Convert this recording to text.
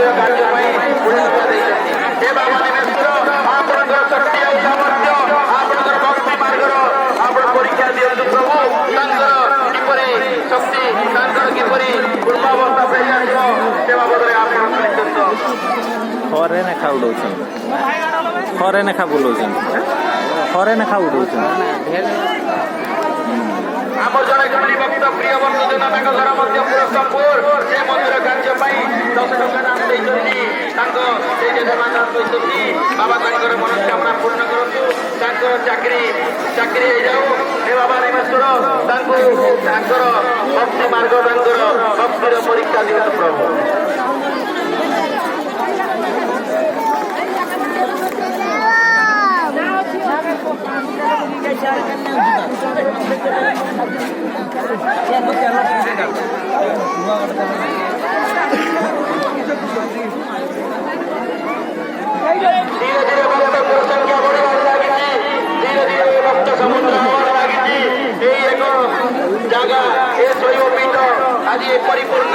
मंदिर कार्य बाबा निमेश्वर आपंकर शक्ति और सामर्थ्य आपंकर भक्ति मार्गर आप परीक्षा दिंतु प्रभु किपरि शक्ति किपरि पूर्वावस्था फेरी आसो से बाबद आप खरे नेखा उड़ौ खरे नेखा बुलाऊ खरे नेखा उड़ौ आम जड़े कमली भक्त प्रिय बंधु जेना घर मध्य पुरस्करपुर से मंदिर कार्य 10 टका दान देते बाबा मनोकामना पूर्ण करूँ चाकरी जाऊ हे बाबा निमेश्वर भक्ति मार्ग भक्तिर परीक्षा दिवस प्रभु धीरे धीरे भक्त संख्या बढ़ लगी धीरे धीरे भक्त समुद्र हवार लगी एक जगह ए शैवपीठ आज परिपूर्ण